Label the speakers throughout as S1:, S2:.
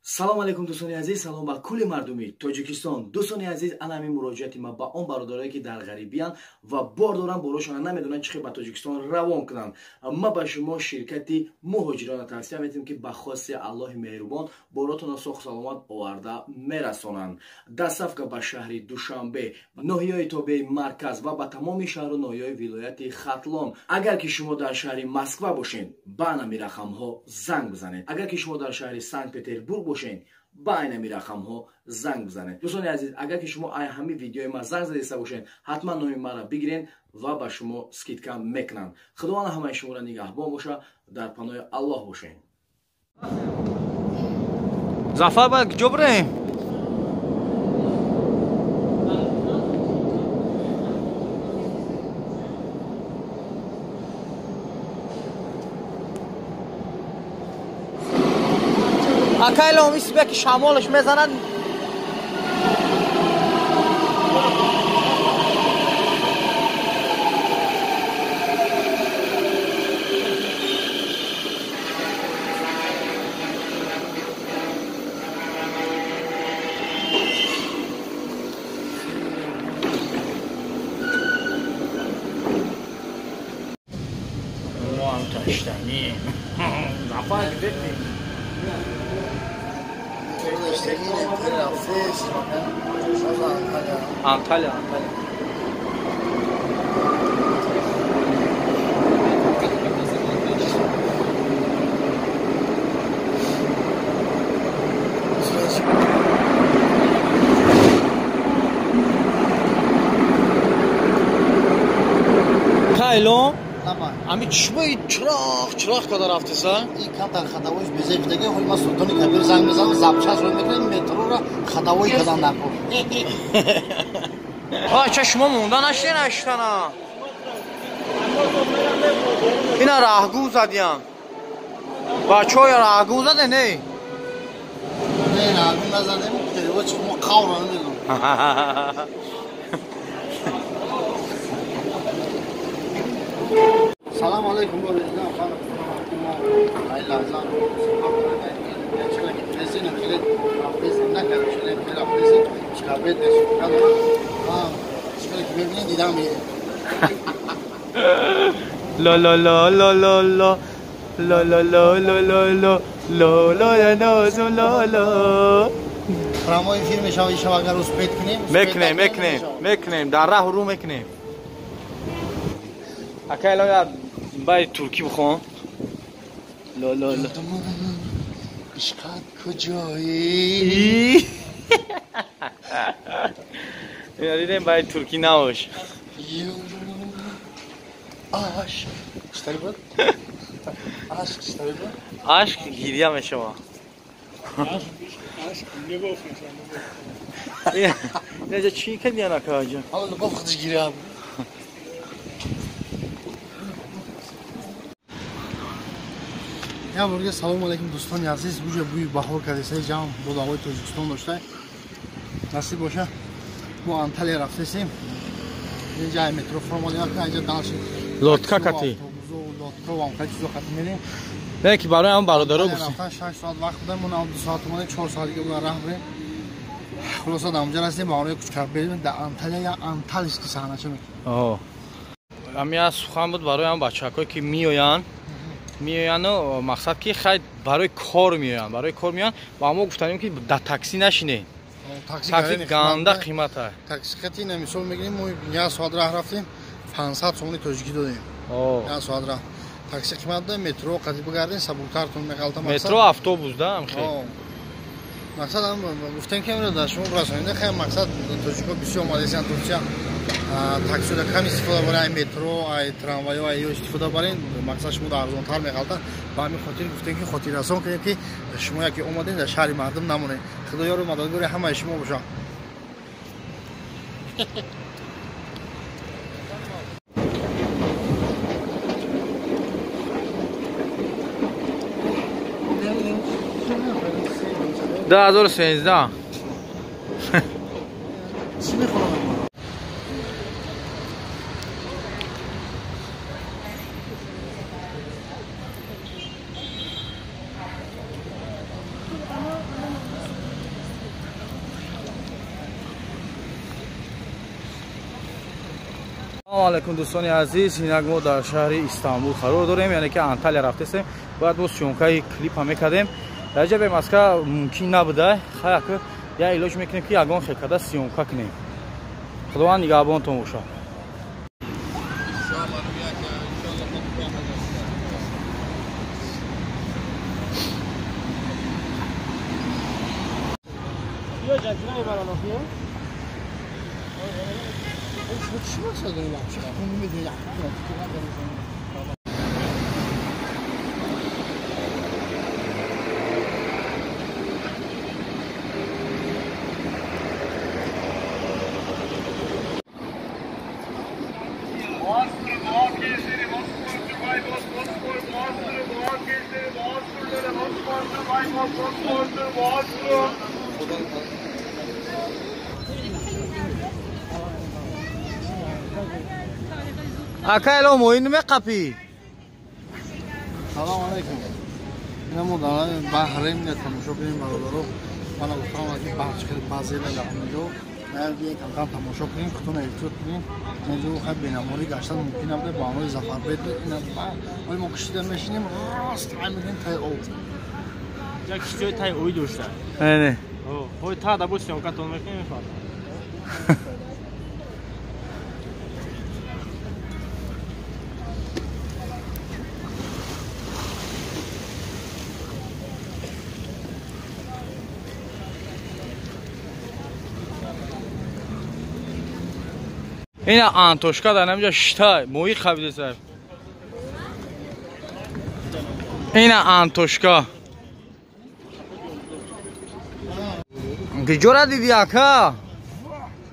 S1: салом алейкум дӯстони азиз, салом ба кулли мардуми Тоҷикистон. Дӯстони азиз, ана ҳамин муроҷиати ма ба он бародарое ки дар ғарибиянд ва бор доранд борошона намедонанд чӣ ба Тоҷикистон равон кунанд. Ма ба шумо ширкати муҳоҷирона тавсия метем ки ба хости Аллоҳи меҳрубон боротонро соху саломат оварда мерасонанд. Доставка ба шаҳри Душанбе, ноҳияҳои тобеи марказ ва ба тамоми шаҳру ноҳияҳои вилояти Хатлон. Агар ки шумо дар шаҳри Москва бошед, ба намин рақамҳо занг бизанед. Агар ки шумо дар шаҳри Санкт-Петербург ба айнами рақамҳо занг бизанед. Дӯстони азиз, агар ки шумо ҳамин видеои ма занг задиста бошед, ҳатман номи маро бигирен ва ба шумо скидка мекунанд. Худованд ҳамаи шуморо нигаҳбон боша, дар паноҳи Аллоҳ бошед.
S2: Зафар ба куҷо бирем? Акайла умис бе ки шамолш мезанад. Мам таштани. Зафар гидети. Antalya. Kaylon? Ами чишмаи чироқ када рафтиса?
S3: این کم در خداویش بزرگ دیگه حالی ما سلطانی کبیر زنگ میزنم زبچش رو میکنیم مترو را خداوی کدام نکن.
S2: چه شما موندن اشتنا اینا راهگو زدیم بچه های راهگو زده نه؟
S3: نه راهگو نزدیم تریوه چه ما قاور رو نمیدونم. سلام علیکم با رجنا خانم ای لحظان چلا که تلسی نمیشه رافیز نکرد شده میشه رافیزی شکابت نشد چلا که ببینید دیدم میره
S2: لا لا لا لا لا لا لا لا لا لا لا لا لا لا یا نازو لا لا
S3: فراموی فیلمش های شما اگر اسپیت کنیم
S2: میکنیم در راه رو میکنیم اکیلا یا باید ترکی بخون لا لا لا
S3: عشقت کجایی
S2: اینا دیدیم باید ترکی نباش
S3: عشق چطوری بود؟ عشق چطوری بود؟
S2: عشق گیری همه شما
S4: عشق نگفت
S2: اینجا چی کردی یا نکه آجا؟
S3: حالا نگفت خودش گیری هم یا برگه سلام علیکم دوستان عزیز بوجه بوی بهار کردیسه جام بود آقای توجیکستان داشته نصیب باشه ما انتالیا رفتیم اینجا مترو فرمالی ها که اینجا دانشیم
S2: لطکا کتی
S3: لطکا و آمکا چیزو خطی میریم
S2: نه که برای هم برادرها بسیم
S3: رفتن 6 ساعت وقت بودم من 2 ساعت اومده 4 ساعت دیگه بودن راه بریم خلاصا در اونجا رسیدیم با آقای کوچکر بریم در انتالیا یا انتالیس که سحنه چه میگه
S2: همین از سخن بود برای هم بچه‌ها که میآیند و مقصد که خیلی برای کار میان با ما گفتیم که در تاکسی نشینه تاکسی گنده قیمته
S3: تاکسی خطی نمیسول میگیریم ما 1 ساعت راه رفتیم 500 سومونی توجیکی دادیم 1 ساعت راه تاکسی قیمت ده مترو قضیه بگردین سبوکترتون میخالتا
S2: مترو اتوبوس ده هم خیلی
S3: مقصد هم گفتیم که میره شما برسونید خیلی مقصد توجیکا بسیار مالزیان ترکیه تاکسی رو کم استفاده برای مترو ای تراموای و ایو استفاده برین مقصد شما در ارزان‌تر میخالتا با همین خاطر گفتیم که خاطر رسان کنیم که شما یکی اومدین در شهر مردم نمونه خدایا رو مددگار همه شما باشه
S2: ده 2013
S3: چی میخورم
S2: салом алайкум дӯстони азиз, инак мо дар шаҳри Истанбул қарор дорем, яъне ки Анталия рафтесем, бояд мо сёёмкаи клипа мекардем. дар ҷаби маска мумкин набуда, хая ки я илоҷ мекунем ки ягон хелкада сёёмка кунем. худованд нигаҳбонтон бошад. Ака эло моин меқапи.
S3: Салом алейкум. Ина мо дар баҳрем тамошо кунем бародаро. Мана гуфтам ки бахчи базела лаҳмиҷо. Як кам тамошо кунем, хутун эфтор кунем. Инҷо хаб бинамори гашта мумкин набуде ба онои Зафарбек ина вале мо кишида мешинем рост ҳамин тай об.
S4: Як кишиёи тай ои дошта.
S2: Айне.
S4: Ой та да бо сёёмкатон мекунем мефаҳмам.
S2: Ина Антошка дар намҷа штай мои хабидесар. Ина Антошка. Гиҷора диди ака?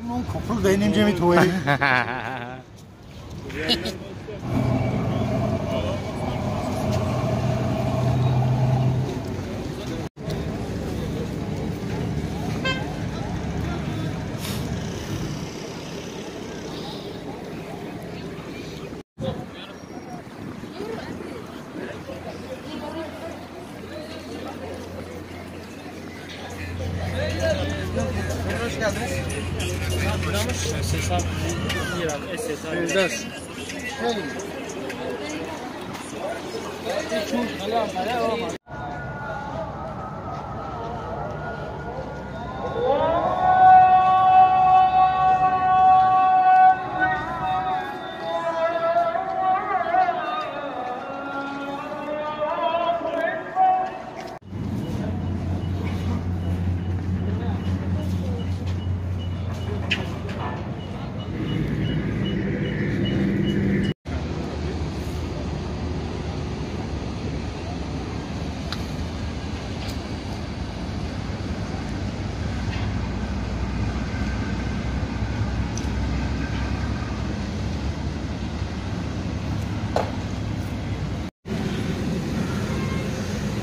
S3: Мон копл бейним ҷеми туи.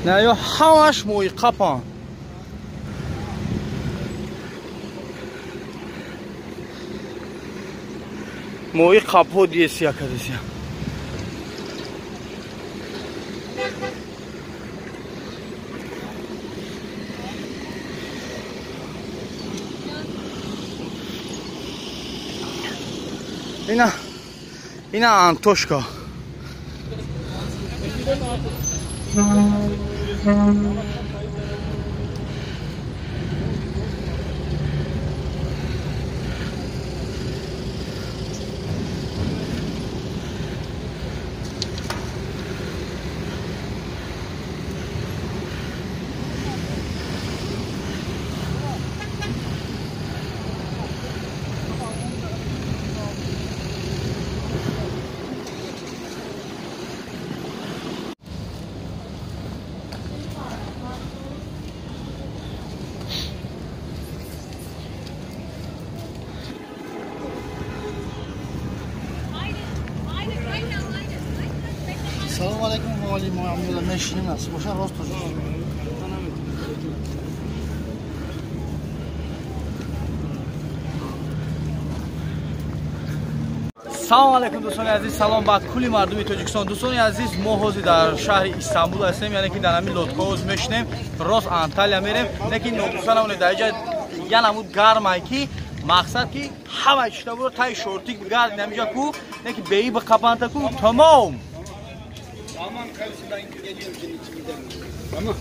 S2: نه یا همش موی قپان موی قپو دیسیا کدیسیا اینا Antoshka.
S3: Салом алейкум вали мо амила мешинем нас боша рост то
S2: салом алейкум дӯстони азиз, салом ба кулли мардуми Тоҷикистон. Дӯстони азиз, мо ҳозир дар шаҳри Истамбул ҳастем, яъне ки дар ҳамин лодкаҳоз мешинем, рост Анталия мерем, не ки нодӯста намонед дар ҷай я намуд гармай ки مقصد که همه چیتا برو تای شورتیک بگرد نمیجا کو نه که بیایی بقبانتا کو تمام
S3: Tamam kardeşim ben geliyorum senin için gidelim. Tamam.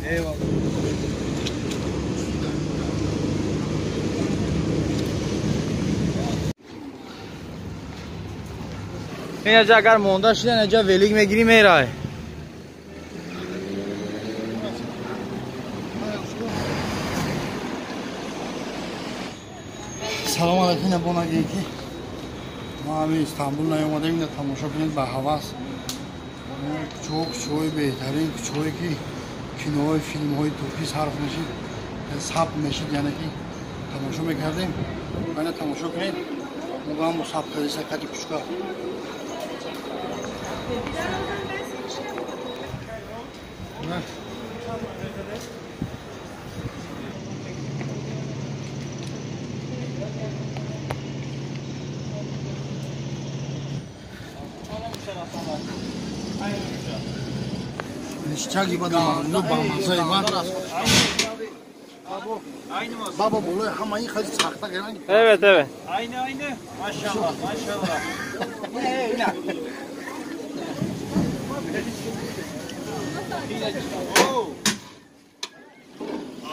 S3: Eyvallah.
S2: این اینجا اگر مونده شدن اینجا ولیگ میگیری میرای
S3: سلام علیکم نبونگی ما همین استانبول نیومدیم نه تماشا کنید با حواس کوچه‌های بهترین کوچه‌ای که کینوهای فیلم‌های ترکی صرف میشید حساب میشید یعنی که تماشا میکردیم من تماشا کنید موقع هم مصاب کردیم سکتی کوچکا Nişçagi bana ne bağımsız var. Baba buluyor hamayı kaç sakta gelen.
S4: Evet evet.
S2: Aynı maşallah maşallah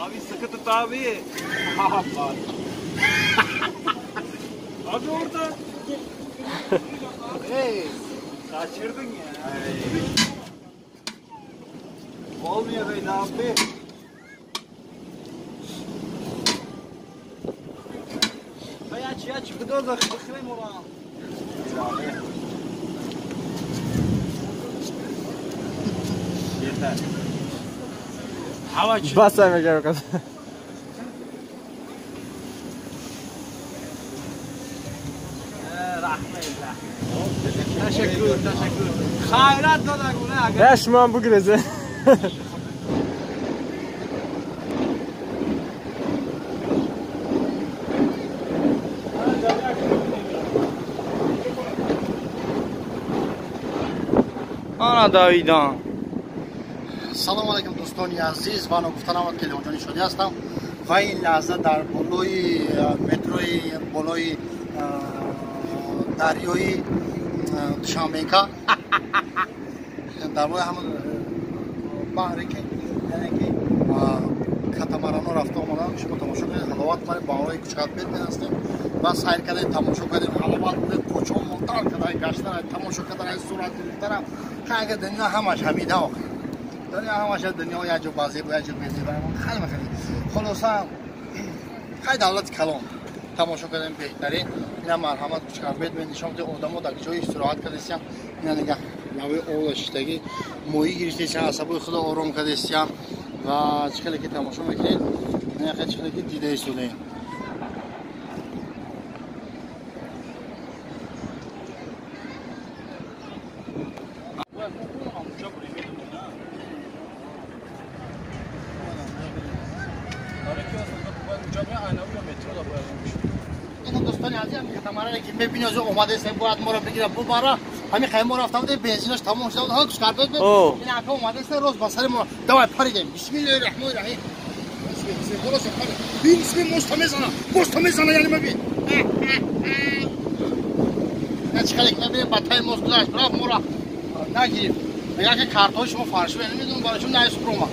S2: abi sıkı tut abi abi orada hey kaçırdın ya olmuyor böyle abi aç بدور ده بخریم ورا yeter hava çık
S4: Bas میگم کس
S2: teşekkür خیرات دادا گونه اگر
S4: رشمم بگیرزه
S2: آنا داویدان
S3: سلام علیکم دوستان عزیز و گفتنام که لیونجانی شده هستم و این لحظه در بالای متروی بالای دریای دوشانبه در بالای همون بحری که کاتاماران رفته آمدن شما تماشا کنید حلاوت کنید با آقای کوچک‌بت هستیم و سیر کردیم تماشا کنیم حلاوت کنید کوچه مونتال کردن گشتن تماشا کردن صورت گرفتن که دنیا همش همیده آخه دنیا همش دنیای عجب بازی و عجب بازی خیلی خلاصه خیلی دولت کلام تماشا کردیم بهترین اینا مرحمت کوچک‌بت به نشان ده آدمو در جای استراحت کردیم اینا نگاه لوی اولشتگی مویی گرفتیش عصبی خود آرام کردیم و چکلی که تماشا میکنید نه خیلی چکلی که دیده شده این دوستان عزیز هم کاتاماران که میبینید از اومده است باید ما رو بگیره ببره همین خیمه رفته بود بنزینش تمام شده بود حالا کوچک‌بت بود این اپا اومده است روز بسر ما دوای پریدیم بسم الله الرحمن الرحیم بسم الله خلاص پرید بسم مستمزانه یعنی ببین نه چیکار کنیم باتای مستلاش برام مورا نگیریم اگر که کارتون شما فرش بنید میدونم براشون نه سپروما